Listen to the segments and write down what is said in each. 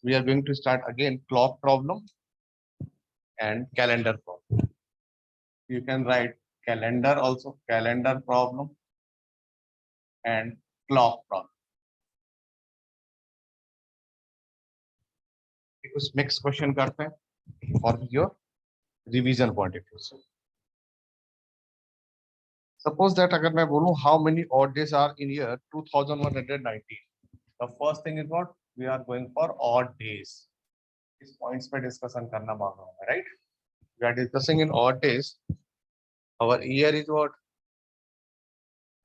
we are going to start again clock problem and calendar problem. You can write calendar also, calendar problem and clock problem. कुछ next question करते हैं for your revision point of view से. Suppose that अगर मैं बोलूं how many odd days are in year 2119. The first thing is what we are going for odd days. इस points पे discussion करना मांगा है, right? We are discussing in odd days. Our year is what?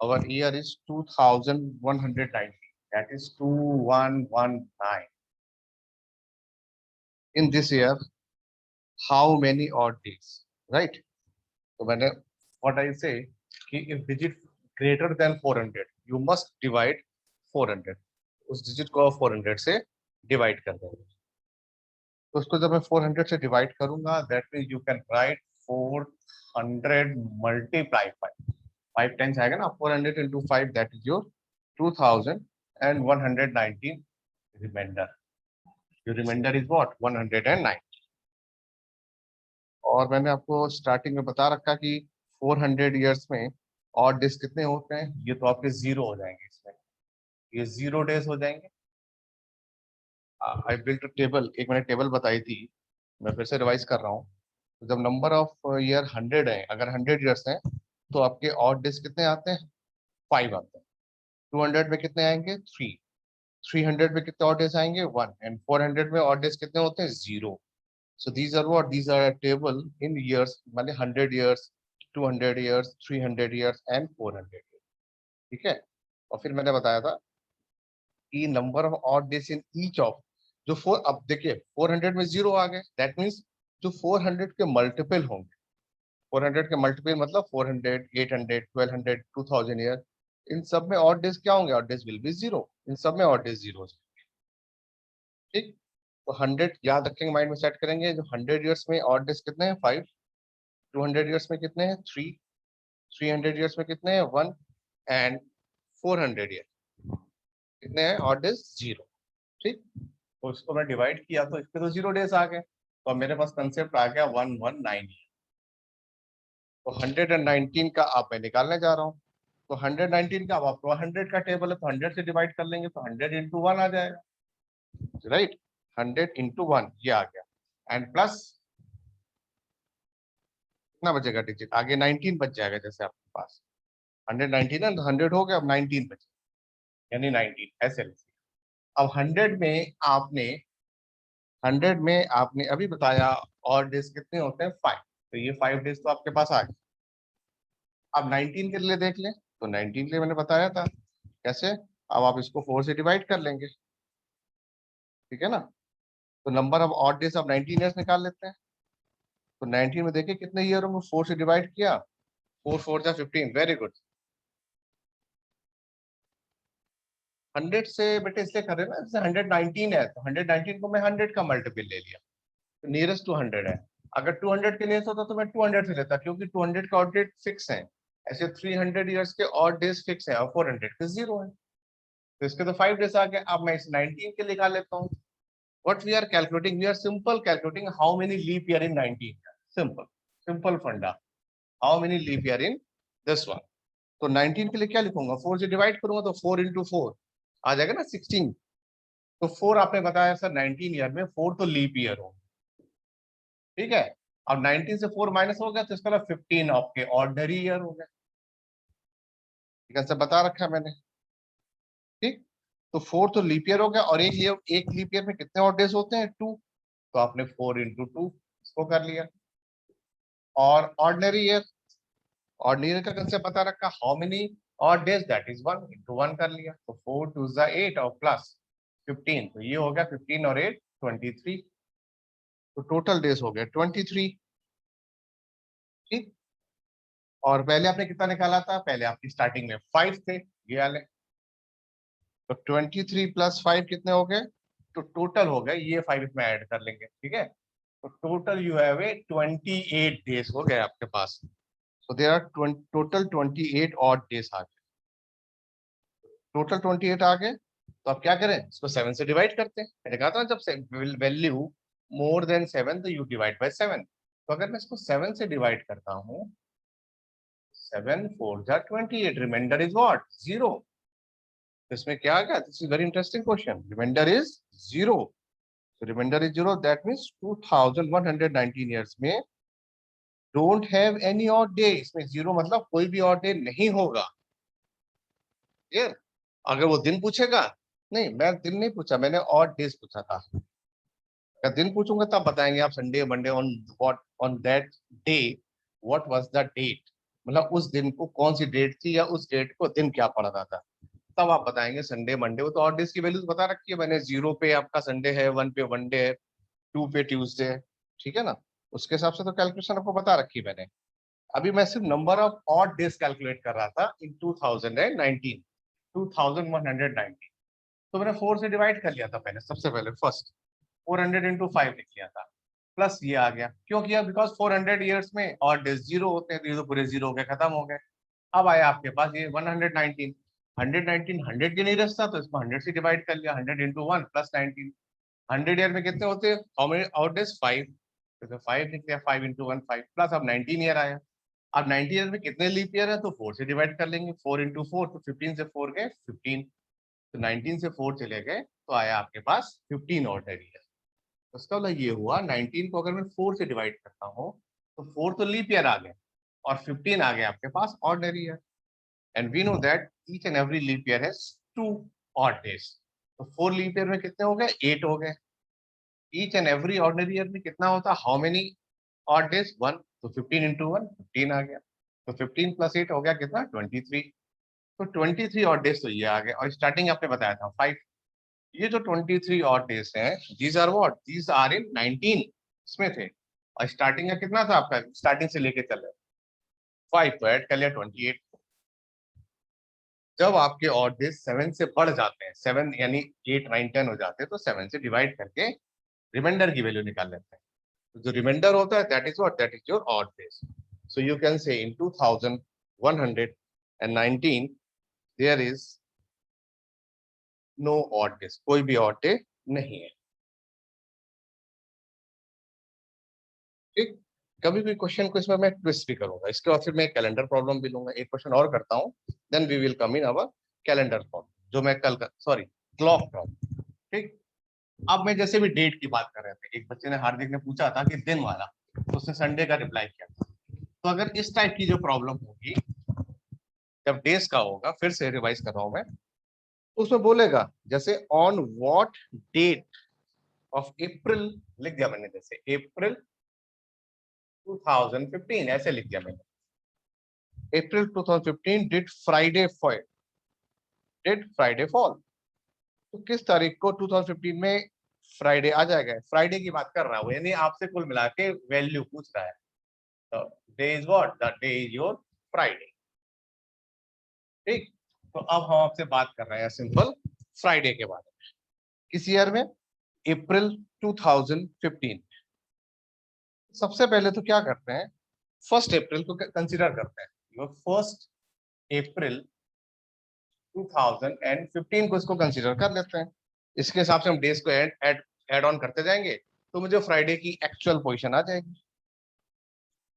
Our year is 2190. That is 2119. In this year, how many odd days? Right? So when what I say, if digit greater than 400, you must divide 400. उस digit को 400 से divide कर देंगे. तो उसको जब मैं 400 से divide करूंगा, that means you can write 400 multiply 5. 5 times आएगा ना, 400 into 5, that is your 2119 remainder. Your remainder is what? 109. और मैंने आपको स्टार्टिंग में बता रखा कि 400 इयर्स में और डेज कितने होते हैं, ये तो आपके 0 हो जाएंगे, इसमें ये 0 डेज हो जाएंगे. आई बिल्ट टेबल, एक मैंने टेबल बताई थी, मैं फिर से रिवाइज कर रहा हूँ. तो जब नंबर ऑफ ईयर 100 है, अगर 100 इयर्स हैं, तो आपके ऑड डेज कितने आते हैं? 5 आते हैं. 200 में कितने आएंगे? 3. 300 में कितने ऑड डेज आएंगे? 1. एंड 400 में ऑड डेज कितने होते हैं? 0. So these are what? These are a table in years, माने 100 years, 200 years, 300 years and 400 years. ठीक है. और फिर मैंने बताया था कि number of odd days in each of जो 4, अब देखिए 400 में 0 आ गए, दैट मीन्स जो 400 के मल्टीपल होंगे, 400 के मल्टीपल मतलब 400, 800, 1200, 2000 ईयर, इन सब में ऑड डेज क्या होंगे? Odd days will be 0. इन सब में ऑड डेज 0. ठीक. तो 100 याद रखेंगे, माइंड में सेट करेंगे. जो 100 इयर्स में ऑड डेज कितने हैं? 5. 200 इयर्स में कितने हैं? 3. 300 इयर्स में कितने हैं? 1. एंड 400 ईयर कितने हैं? Odd days 0. ठीक. तो इसको मैं डिवाइड किया तो इसके तो 0 डेज आ गए. तो मेरे पास कंसेप्ट आ गया 119. तो 119 का आप मैं निकालने जा रहा हूँ. तो 119 का, अब आपको 100 का टेबल है तो 100 से डिवाइड कर लेंगे तो 100 into 1 आ जाएगा. राइट. 100 into 1 ये आ गया. एंड प्लस कितना बचेगा डिजिट? आगे 19 बच जाएगा. जैसे आपके पास 119 है तो 100 हो गया, अब 19 बचे, यानी 19 ऐसे. अब 100 में आपने अभी बताया और डेज कितने होते हैं? 5. तो ये 5 डेज तो आपके पास आ गए. अब 19 के लिए देख लें. तो 19 के लिए मैंने बताया था कैसे. अब आप इसको 4 से डिवाइड कर लेंगे. ठीक है ना. तो नंबर ऑफ ऑड डेज अब 19 ईयर्स निकाल लेते हैं. तो 19 में देखिए कितने ईयर होंगे? 4 से डिवाइड किया, 4 4 जा 15. Very good. 100 से बेटे इसलिए कर रहे हैं ना, जैसे 119 है तो 119 को मैं 100 का मल्टीपल ले लिया, तो नियरेस्ट टू 100 है. अगर 200 के नियरेस्ट होता तो मैं 200 से लेता, क्योंकि 200 का ऑड डेट फिक्स है. ऐसे 300 इयर्स के ऑड डेज फिक्स है और 400 के 0 है. तो इसके तो 5 डेज आ गए. अब मैं इस 19 के निकाल लेता हूँ. What we are calculating? We are simple calculating how many leap year in 19. Simple funda. How many leap year in this one? तो 19 के लिए क्या लिखूंगा? 4 से डिवाइड करूंगा तो 4 into 4 आ जाएगा ना 16. तो 4 आपने बताया सर 19 ईयर में 4 तो लीप ईयर हो. ठीक है. अब 19 से 4 माइनस हो गया तो इसका 15 आपके ऑर्डिनरी ईयर हो गए. ठीक है, सब बता रखा है मैंने. ठीक. तो 4 तो लीप ईयर हो गया, और एक लीप ईयर में कितने ऑड डेज होते हैं? 2. तो आपने 4 into 2 इसको कर लिया. और ऑर्डिनरी ईयर का कंसेप्ट बता रखा, how many odd days, that is 1 into 1 कर लिया. तो 4 2 is 8 और प्लस 15, तो ये हो गया 15 और 8 23. तो टोटल डेज हो गए 23. ठीक. और पहले आपने कितना निकाला था? पहले आपकी स्टार्टिंग में 5 थे, ये वाले. तो 23 प्लस 5 कितने हो गए? तो टोटल हो गए ये 5 इसमें ऐड कर लेंगे. ठीक है. तो total you have a 28 days हो गए आपके पास. So there are total 28 odd days आ गए. टोटल 28 आ गए. तो अब क्या करें, इसको 7 से डिवाइड करते हैं। मैंने कहा था ना, जब वैल्यू मोर देन 7 तो यू डिवाइड बाय 7। तो अगर मैं इसको 7 से डिवाइड करता हूँ, 7 4 जा 28, रिमाइंडर इज व्हाट, 0। तो इसमें क्या आ गया, this is very interesting question, reminder is 0। तो reminder is 0, that means 2119 years में don't have any odd day. इसमें 0 मतलब कोई भी ऑड डे नहीं होगा। क्लियर? अगर वो दिन पूछेगा, नहीं मैं दिन नहीं पूछा, मैंने ऑड डेज पूछा था। अगर दिन पूछूंगा तब बताएंगे आप Sunday Monday on what, on that day what was the date, मतलब उस दिन को कौन सी डेट थी या उस डेट को दिन क्या पड़ रहा था, तब आप बताएंगे संडे मंडे। वो तो ऑड डेज की वैल्यूज बता रखी है मैंने, 0 पे आपका संडे है, 1 पे वनडे है, 2 पे ट्यूसडे है, ठीक है ना। उसके हिसाब से तो कैलकुलेशन आपको बता रखी है मैंने। अभी मैं सिर्फ number of odd days calculate कर रहा था इन 2019, 2119। तो मैंने 4 से डिवाइड कर लिया था पहले, सबसे पहले फर्स्ट 400 इंटू 5 लिख लिया था, प्लस ये आ गया। क्यों किया, बिकॉज 400 ईयर्स में ऑड डेज 0 होते हैं, तो ये तो पूरे 0 हो गए, खत्म हो गए। अब आया आपके पास ये 119, 119 100 के नहीं रचता, तो इसको 100 से डिवाइड कर लिया, 100 इंटू 1 प्लस 19। 100 ईयर में कितने होते हैं, हाउ मेनी ऑड डेज, 5। तो 5 लिख लिया, 5 इंटू 1 5, प्लस अब 19 ईयर आया। अब 90 ईयर में कितने लीप ईयर है, तो 4 से डिवाइड कर लेंगे, 4 इंटू 4, तो 15 से 4 गए 15, तो 19 से 4 चले गए, तो आया आपके पास 15 ऑर्डिनरी ईयर। तो इसका मतलब ये हुआ 19 को अगर मैं 4 से डिवाइड करता हूँ, तो 4 तो लीप ईयर आ गए और 15 आ गए आपके पास ordinary year. And we know that each and every leap year has 2 odd days. तो 4 लीप ईयर में कितने हो गए, 8 हो गए। Each and every ordinary year में कितना होता है, हाउ मेनी ऑड डेज, 1। तो 15 इंटू 1 15 आ गया, तो 15 प्लस 8 हो गया कितना, 23। तो 23 ऑड डेज तो ये आ गए, और स्टार्टिंग आपने बताया था 5। ये जो 23 ऑड डेज हैं, these are what, these are in 19 इसमें थे, और स्टार्टिंग का कितना था आपका, स्टार्टिंग से लेके चल रहे 5 को ऐड कर लिया 28। जब आपके ऑड डेज 7 से बढ़ जाते हैं, 7 यानी 8 9 10 हो जाते हैं, तो 7 से डिवाइड करके रिमाइंडर की वैल्यू निकाल लेते हैं। तो जो रिमाइंडर होता है that is what, that is your odd days. So you can say in 2119 there is no odd days, कोई भी ऑड डे नहीं है। ठीक, कभी भी क्वेश्चन को इसमें मैं ट्विस्ट भी करूंगा, इसके बाद फिर मैं कैलेंडर प्रॉब्लम भी लूंगा, एक क्वेश्चन और करता हूं, then we will come in our calendar problem, जो मैं कल का, सॉरी, क्लॉक प्रॉब्लम। ठीक, अब मैं जैसे भी डेट की बात कर रहे थे, एक बच्चे ने, हार्दिक ने पूछा था कि दिन वाला, तो उसने संडे का रिप्लाई किया था। तो अगर इस टाइप की जो प्रॉब्लम होगी, जब डेज का होगा, फिर से रिवाइज कर रहा हूं मैं, तो उसमें बोलेगा जैसे on what date of April, लिख दिया मैंने, जैसे अप्रैल 2015 ऐसे लिख दिया मैंने, अप्रैल 2015 डिड फ्राइडे फॉल। तो किस तारीख को 2015 में फ्राइडे आ जाएगा, फ्राइडे की बात कर रहा हूं, यानी आपसे कुल मिला के वैल्यू पूछ रहा है। तो day is what, the day is your Friday. ठीक, तो अब हम आपसे बात कर रहे हैं सिंपल फ्राइडे के बारे में, किस ईयर में, अप्रैल 2015। सबसे पहले तो क्या करते हैं, 1 अप्रैल को कंसीडर करते हैं, योर 1 अप्रैल 2015 को इसको कंसीडर कर लेते हैं। इसके हिसाब से हम डेज को ऐड ऑन करते जाएंगे, तो मुझे फ्राइडे की एक्चुअल पोजीशन आ जाएगी।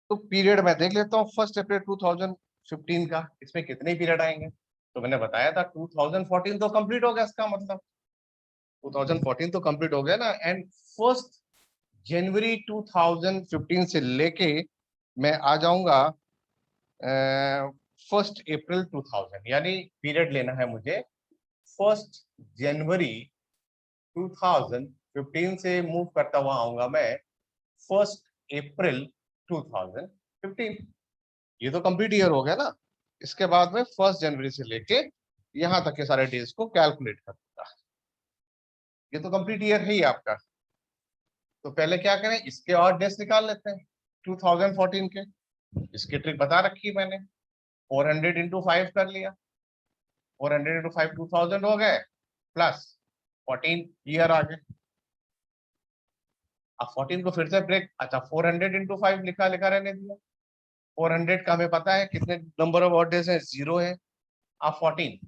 तो पीरियड मैं देख लेता हूँ, 1 अप्रैल 2015 का, इसमें कितने पीरियड आएंगे। तो मैंने बताया था 2014 तो कंप्लीट हो गया, इसका मतलब 2014 तो कंप्लीट हो गया ना। एंड 1 जनवरी 2015 से लेके मैं आ जाऊंगा 1 अप्रैल 2000, यानी पीरियड लेना है मुझे 1 जनवरी 2015 से मूव करता हुआ आऊंगा मैं 1 अप्रैल 2015। ये तो कंप्लीट ईयर हो गया ना। इसके बाद में 1 जनवरी से लेके यहां तक के सारे डेज को कैलकुलेट करूंगा। ये तो कंप्लीट ईयर है ही आपका। तो पहले क्या करें, इसके और डेज निकाल लेते हैं 2014 के। इसकी ट्रिक बता रखी है मैंने, 400 इंटू 5 कर लिया, 400 इंटू 5 2000 हो गए, प्लस 14 ईयर आ गए। अब 14 को फिर से ब्रेक, अच्छा 400 इंटू 5 लिखा लिखा रहने दिया। 400 का हमें पता है कितने नंबर ऑफ ऑड डेज है, 0 है। अब 14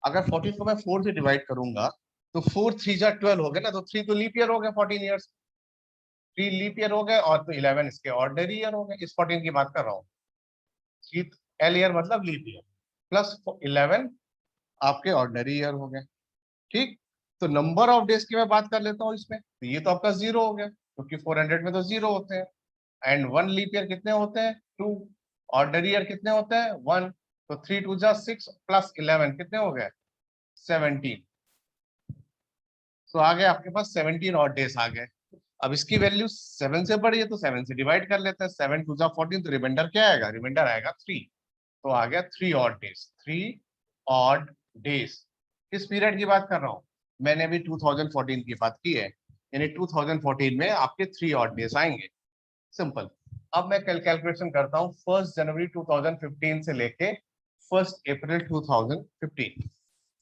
अगर 14 को मैं 4 से डिवाइड करूंगा तो 4 3 जा 12 हो गया ना, तो 3 तो लीप ईयर हो गया 14 ईयर्स, 3 लीप ईयर हो गए और तो 11 इसके ऑर्डिनरी ईयर हो गए। इस 14 की बात कर रहा हूँ। 3 एल ईयर मतलब लीप ईयर प्लस 11 आपके ऑर्डिनरी ईयर हो गए। ठीक, तो नंबर ऑफ डेज की मैं बात कर लेता हूँ इसमें, तो ये तो आपका 0 हो गया क्योंकि 400 में तो 0 होते हैं। एंड 1 लीप ईयर कितने होते हैं? 2। ऑर्डिनरी ईयर कितने होते हैं? 1। तो 3 2 जा 6 प्लस 11 कितने हो गए? 17। तो आ गए आपके पास 17 और डेज आ गए। अब इसकी वैल्यू 7 से बड़ी है तो 7 से डिवाइड कर लेते हैं। 7 2 जा 14, तो रिमाइंडर क्या आएगा? रिमाइंडर आएगा 3। तो आ गया 3 ऑड डेज। 3 ऑड डेज किस पीरियड की बात कर रहा हूँ? मैंने अभी 2014 की बात की है, यानी 2014 में आपके 3 ऑड डेज आएंगे। सिंपल। अब मैं कैलकुलेशन करता हूँ 1 जनवरी 2015 से लेके 1 अप्रैल 2015,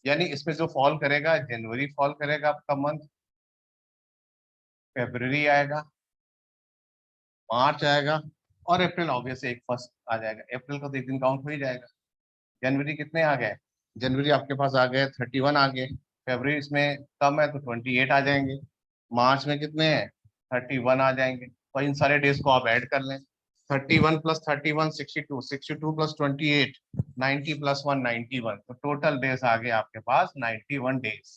यानी इसमें जो फॉल करेगा, जनवरी फॉल करेगा आपका मंथ, फेब्रुवरी आएगा, मार्च आएगा और अप्रैल ऑब्वियस एक फर्स्ट आ जाएगा। अप्रैल का तो एक दिन काउंट हो ही जाएगा। जनवरी कितने आ गए? जनवरी आपके पास आ गए 31 आ गए। फरवरी इसमें कम है तो 28 आ जाएंगे। मार्च में कितने हैं? 31 आ जाएंगे। तो इन सारे डेज को आप ऐड कर लें। 31 प्लस 31 62, 62 प्लस 28 90 प्लस 1 91, तो टोटल डेज आ गए आपके पास 91 डेज।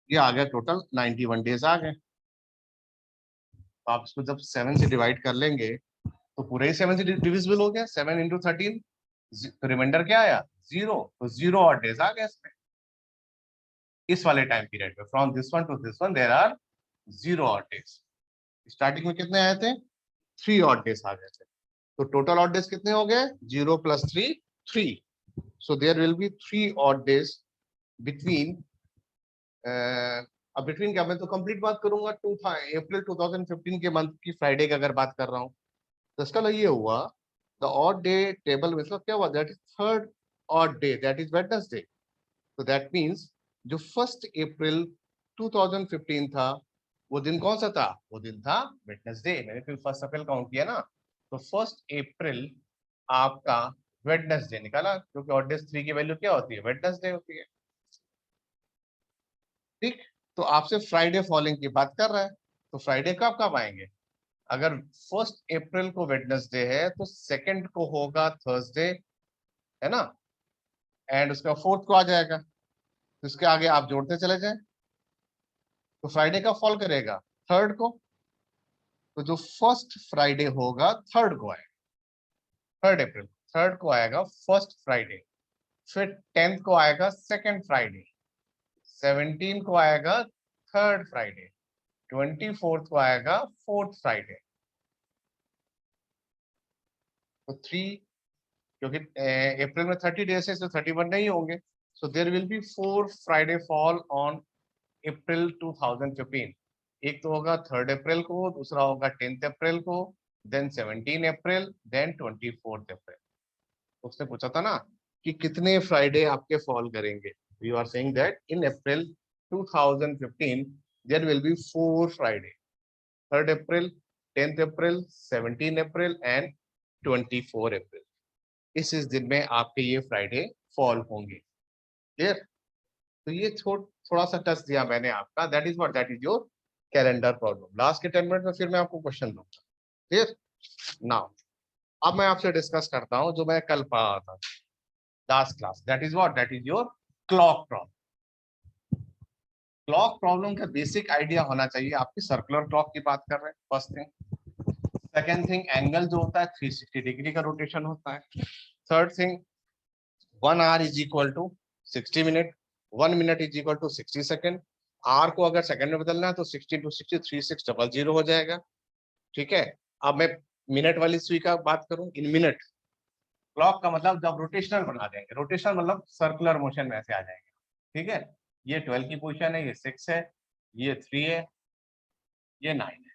ये आ गया टोटल 91 डेज आ गए। तो आप इसको जब 7 से डिवाइड कर लेंगे तो पूरे ही 7 से डिविजिबल हो गया। 7 इंटू 13, तो रिमाइंडर क्या आया? 0। तो 0 और डेज आ गए इसमें, इस वाले टाइम पीरियड में। From this one to this one there are 0 odd days. Starting में कितने आए थे? 3 और डेज आ गए थे। तो टोटल और डेज कितने हो गए? 0 plus 3 3। So there will be 3 odd days between. अब बिटवीन क्या, मैं तो कंप्लीट बात करूंगा। अप्रैल 2015 के मंथ की फ्राइडे की अगर बात कर रहा हूँ तो इसका ये हुआ, द ऑड डे टेबल में क्या हुआ? That is third odd day, that is Wednesday. तो दैट मीन्स जो 1 अप्रैल 2015 था वो दिन कौन सा था? वो दिन था वेडनेसडे। मैंने फिर 1 अप्रैल काउंट किया ना, तो 1 अप्रैल आपका वेडनेसडे निकाला, क्योंकि ऑड डेज 3 की वैल्यू क्या होती है? वेडनेसडे होती है। ठीक, तो आपसे फ्राइडे फॉलिंग की बात कर रहा है, तो फ्राइडे कब कब आएंगे? अगर 1 अप्रैल को वेडनेसडे है तो सेकंड को होगा थर्सडे, है ना, एंड उसका फोर्थ को आ जाएगा। तो इसके आगे आप जोड़ते चले जाएं, तो फ्राइडे का फॉल करेगा थर्ड को। तो जो फर्स्ट फ्राइडे होगा थर्ड को आएगा, 3 अप्रैल थर्ड को आएगा फर्स्ट फ्राइडे। फिर 10th को आएगा सेकंड फ्राइडे। 17 को आएगा थर्ड फ्राइडे। 24th को आएगा फोर्थ फ्राइडे। तो 3, क्योंकि अप्रैल में 30 डेज है तो 31 नहीं होंगे। So there will be 4 Friday fall on April 2015। एक तो होगा 3 अप्रैल को, दूसरा होगा 10th अप्रैल को, देन 17 अप्रैल, देन 24th अप्रैल। उसने पूछा था ना कि कितने फ्राइडे आपके फॉल करेंगे। You are saying that in April 2015 there will be 4 Friday, 3 April, 10th April, 17 April and 24 April. इस दिन में आपके ये फ्राइडे फॉल होंगे। क्लियर? तो ये थोड़ा सा टच दिया मैंने आपका, that is what, that is your calendar problem. Last के 10 मिनट में फिर मैं आपको क्वेश्चन दूंगा। क्लियर? नाउ अब मैं आपसे डिस्कस करता हूं जो मैं कल पढ़ा था last class, that is what, that is your clock problem. Clock problem का बेसिक आइडिया होना चाहिए। आपकी सर्कुलर क्लॉक की बात कर रहे हैं, first thing. Second thing, angle जो होता है 360 डिग्री का रोटेशन होता है। Third thing, 1 hour is equal to 60 minute, 1 minute is equal to 60 second. आर को अगर सेकंड में बदलना है तो 60 टू 60 3600 हो जाएगा। ठीक है, अब मैं मिनट वाली सुई का बात करूं, इन मिनट। क्लॉक का मतलब जब रोटेशनल बना देंगे, रोटेशनल मतलब सर्कुलर मोशन में ऐसे आ जाएंगे। ठीक है, ये 12 की पोजीशन है, ये 6 है, ये 3 है, ये 9 है।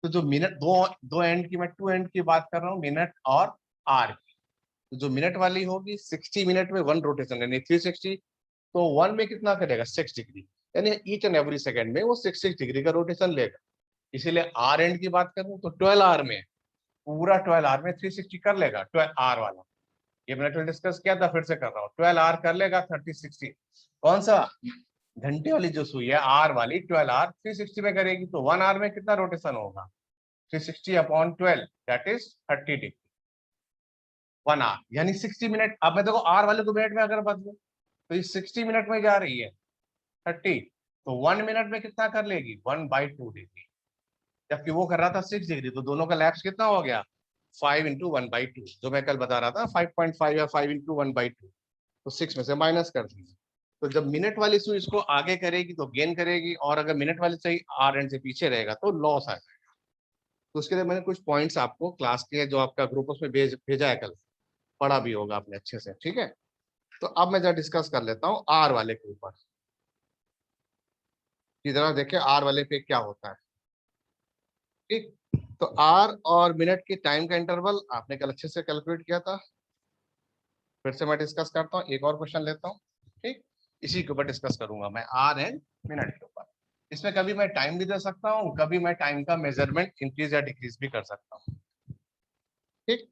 तो जो मिनट, दो दो एंड की, मैं 2 एंड की बात कर रहा हूँ, मिनट और आर की। तो जो मिनट वाली होगी 60 मिनट में 1 रोटेशन, यानी 360। तो 1 में कितना करेगा? 6 डिग्री, यानी ईच एंड एवरी सेकंड में वो 6 डिग्री का रोटेशन लेगा। इसीलिए आर एंड की बात करूं तो 12 आवर में, पूरा 12 आवर में 360 कर लेगा 12 आवर वाला। ये मैंने डिस्कस किया था, फिर से कर रहा हूँ। 12 आवर कर लेगा 30-60, कौन सा घंटे वाली जो सुई है आर वाली 12 आवर 360 में करेगी, तो 1 आवर में कितना रोटेशन होगा 360 upon 12 that is 30 degree 1 hour यानी 60 मिनट। अब मैं देखो आर वाले को मिनट में अगर बदलू तो ये 60 मिनट में जा रही है 30, तो 1 मिनट में कितना कर लेगी 1/2 डिग्री, जबकि वो कर रहा था 6 डिग्री, तो दोनों का लैप्स कितना हो गया 5 इंटू 1/2, जो मैं कल बता रहा था 5.5 या 5 इंटू 1/2, तो 6 में से माइनस कर दीजिए। तो जब मिनट वाली सुई इसको आगे करेगी तो गेन करेगी, और अगर मिनट वाली सुई आर एंड से पीछे रहेगा तो लॉस आ जाएगा। तो उसके लिए मैंने कुछ पॉइंट्स आपको क्लास के जो आपका ग्रुप उसमें भेजा है, कल पढ़ा भी होगा आपने अच्छे से, ठीक है। तो अब मैं जरा डिस्कस कर लेता हूँ आर वाले के ऊपर, की तरह देखे आर वाले पे क्या होता है, ठीक। तो आर और मिनट की टाइम का इंटरवल आपने कल अच्छे से कैलकुलेट किया था, फिर से मैं डिस्कस करता हूँ, एक और क्वेश्चन लेता हूँ, ठीक। इसी के ऊपर डिस्कस करूंगा मैं आर एंड मिनट के ऊपर। इसमें कभी मैं टाइम भी दे सकता हूँ, कभी मैं टाइम का मेजरमेंट इंक्रीज या डिक्रीज भी कर सकता हूँ, ठीक।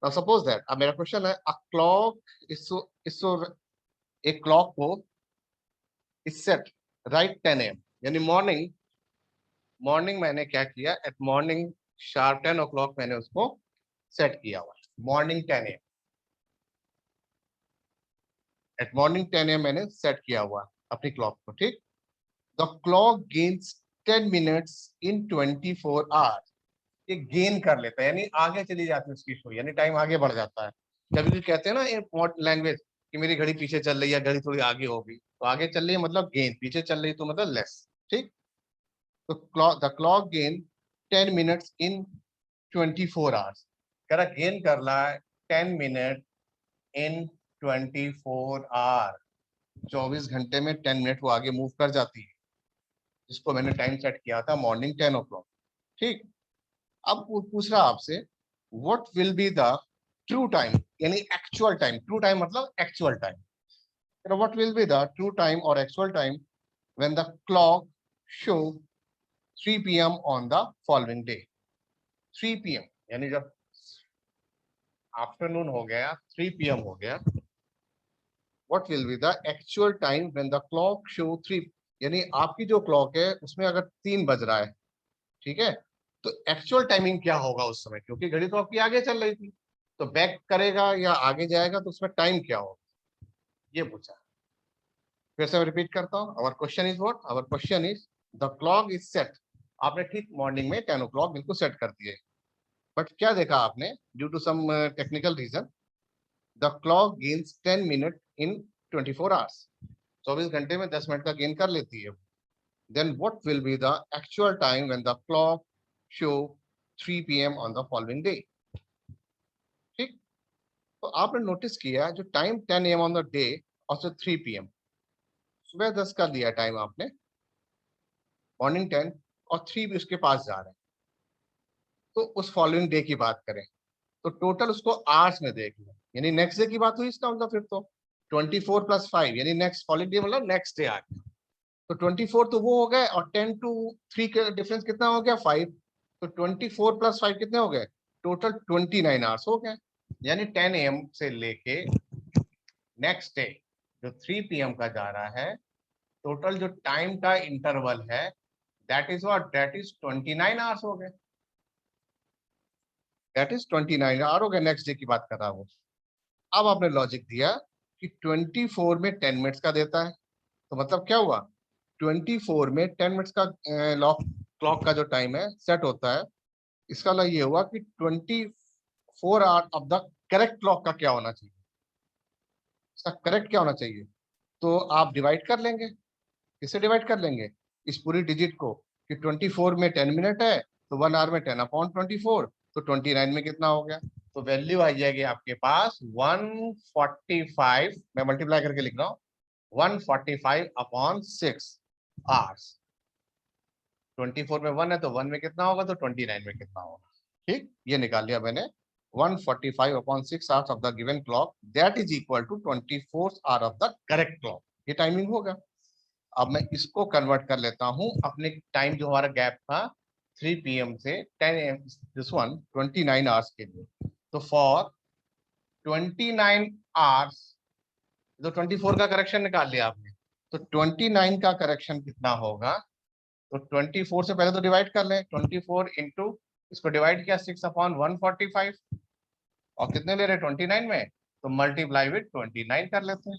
Now suppose that अब मेरा क्वेश्चन है अ क्लॉक इसो एक क्लॉक को इस सेट राइट 10 AM यानी मॉर्निंग मॉर्निंग मैंने क्या किया एट मॉर्निंग शार्प 10 o'clock मैंने उसको सेट किया हुआ morning 10 AM eight morning 10 AM मैंने सेट किया हुआ अपनी क्लॉक को, ठीक। The clock gains 10 minutes in 24 hours, ये गेन कर लेता है यानी आगे चली जाती है उसकी शो, यानी टाइम आगे बढ़ जाता है। कभी भी कहते हैं ना ये लैंग्वेज कि मेरी घड़ी पीछे चल रही है, घड़ी थोड़ी आगे होगी, तो आगे चल रही है मतलब गेन, पीछे चल रही तो मतलब लेस, ठीक। तो the clock gain 10 minutes in 24 hours, कह रहा गेन कर रहा है 10 मिनट इन 24 आवर, 24 घंटे में 10 मिनट वो आगे मूव कर जाती है, जिसको मैंने टाइम सेट किया था मॉर्निंग 10 o'clock, ठीक। अब वो पूछ रहा आपसे what will be the true time यानी एक्चुअल टाइम, ट्रू टाइम मतलब actual time, what will be the true time और actual time when the clock show 3 PM on the following day. 3 PM यानी जब आफ्टरनून हो गया 3 PM हो गया, what will be the actual time when the clock show 3, यानी आपकी जो क्लॉक है उसमें अगर 3 बज रहा है, ठीक है, तो एक्चुअल टाइमिंग क्या होगा उस समय, क्योंकि घड़ी तो आपकी आगे चल रही थी, तो बैक करेगा या आगे जाएगा तो उसमें टाइम क्या होगा, ये पूछा। फिर से मैं रिपीट करता हूँ, our question is what, our question is the clock is set, आपने ठीक मॉर्निंग में 10 o'clock बिल्कुल सेट कर दिए, बट क्या देखा आपने due to some technical reason the clock gains 10 minute in 24 hours, 24 घंटे में 10 मिनट का गेन कर लेती है। then what will be the actual time when the clock show 3 PM on the following day, ठीक। तो आपने नोटिस किया जो time 10 AM on the day और 3 PM, सुबह 10 का दिया टाइम आपने, मॉर्निंग 10 और 3 भी उसके पास जा रहे हैं, तो उस फॉलोइंग डे की बात करें तो टोटल उसको आवर्स में देख लो, यानी नेक्स्ट डे की बात हुई इसका मतलब, फिर तो 24 + 5 यानी नेक्स्ट फॉलोइंग डे मतलब नेक्स्ट डे आ गया, तो 24 तो वो हो गए और 10 to 3 का डिफरेंस कितना हो गया 5, तो 24 + 5 कितने हो गए टोटल 29 आवर्स हो गए, यानी 10 AM से लेके नेक्स्ट डे जो 3 PM का जा रहा है, टोटल जो टाइम का इंटरवल है that is what, that is 29 hours हो गए, दैट इज 29 आवर हो गए, नेक्स्ट डे की बात कर रहा हूँ। अब आपने लॉजिक दिया कि 24 में 10 मिनट्स का देता है, तो मतलब क्या हुआ 24 में 10 मिनट्स का क्लॉक का जो टाइम है सेट होता है, इसका मतलब ये हुआ कि 24 hour of the correct clock का क्या होना चाहिए, इसका करेक्ट क्या होना चाहिए, तो आप डिवाइड कर लेंगे, किससे डिवाइड कर लेंगे इस पूरी डिजिट को, कि 24 में 10 मिनट है तो 1 आवर में 10 अपॉन 24, तो 29 में कितना हो गया, तो वैल्यू आ जाएगी आपके पास 145, मैं मल्टीप्लाई करके लिख रहा हूँ 145 अपॉन 6 आवर्स, 24 में 1 है तो 1 में कितना होगा तो 29 में कितना होगा, ठीक, ये निकाल लिया मैंने 145 upon 6 hours of the given clock that is equal to 24 hour of the correct clock, ये टाइमिंग होगा। अब मैं इसको कन्वर्ट कर लेता हूं अपने टाइम जो हमारा गैप था 3 PM से 10 AM, दिस वन 29 आवर्स के लिए, तो फॉर 29 आवर्स, तो 24 का करेक्शन निकाल लिया आपने, तो 29 का करेक्शन कितना होगा, तो 24 से पहले तो डिवाइड कर लें, 24 इंटू इसको डिवाइड किया 6/145 और कितने ले रहे 29 में, तो मल्टीप्लाई विद 29 कर लेते हैं।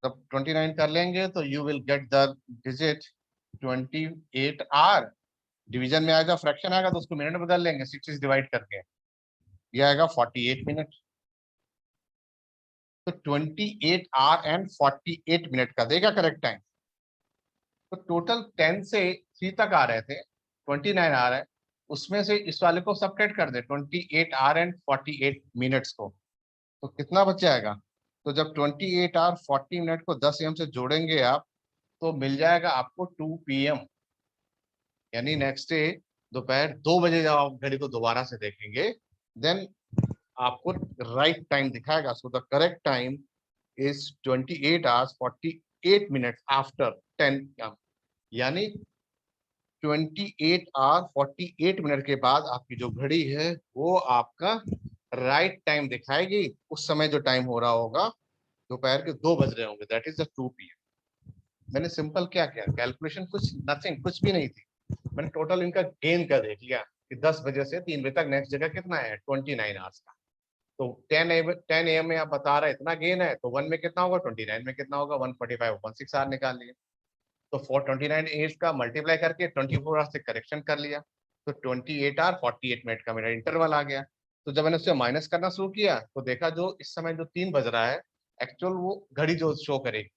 जब 29 कर लेंगे तो you will get the digit 28 are, division में आएगा फ्रैक्शन आएगा तो उसको मिनट में बदल लेंगे 6 से डिवाइड करके, ये आएगा 48 मिनट। तो 28 आर एंड 48 मिनट का देगा करेक्ट टाइम। तो टोटल 10 से 3 तक आ रहे थे, 29 आ रहा है, उसमें से इस वाले को सबट्रैक्ट कर दे 28 आर एंड 48 मिनट्स को, तो कितना बच जाएगा, तो जब 28 आर 40 मिनट को 10 AM से जोड़ेंगे आप, तो मिल जाएगा आपको 2 PM, यानी नेक्स्ट डे दोपहर 2 बजे जब आप घड़ी को दोबारा से देखेंगे, देन आपको राइट टाइम दिखाएगा। So the correct time is 28 hours 48 minutes after 10 PM, यानी 28 hour 48 मिनट के बाद आपकी जो घड़ी है वो आपका राइट टाइम दिखाएगी। उस समय जो टाइम हो रहा होगा दोपहर के 2 बज रहे होंगे, दैट इज द 2 PM। मैंने सिंपल क्या किया, कैलकुलेशन कुछ नथिंग, कुछ भी नहीं थी, मैंने टोटल इनका गेन का देख लिया कि 10 बजे से 3 बजे तक नेक्स्ट जगह कितना है 29 आवर्स का, तो 10 AM में आप बता रहे इतना गेन है, तो 1 में कितना होगा 29 में कितना होगा 145 16 आवर निकाल लिए, तो 429 एज का मल्टीप्लाई करके 24 आवर से करेक्शन कर लिया, तो 28 आवर 48 मिनट का मेरा इंटरवल आ गया। तो जब मैंने उससे माइनस करना शुरू किया तो देखा जो इस समय जो 3 बज रहा है एक्चुअल वो घड़ी जो शो करेगी,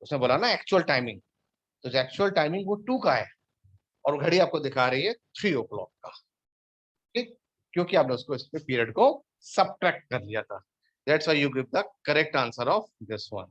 उसने बोला ना एक्चुअल टाइमिंग, तो जो एक्चुअल टाइमिंग वो 2 का है और घड़ी आपको दिखा रही है 3 o'clock का, ठीक, क्योंकि आपने उसको इस पीरियड को सबट्रैक्ट कर लिया था। That's why you give the correct answer of this one.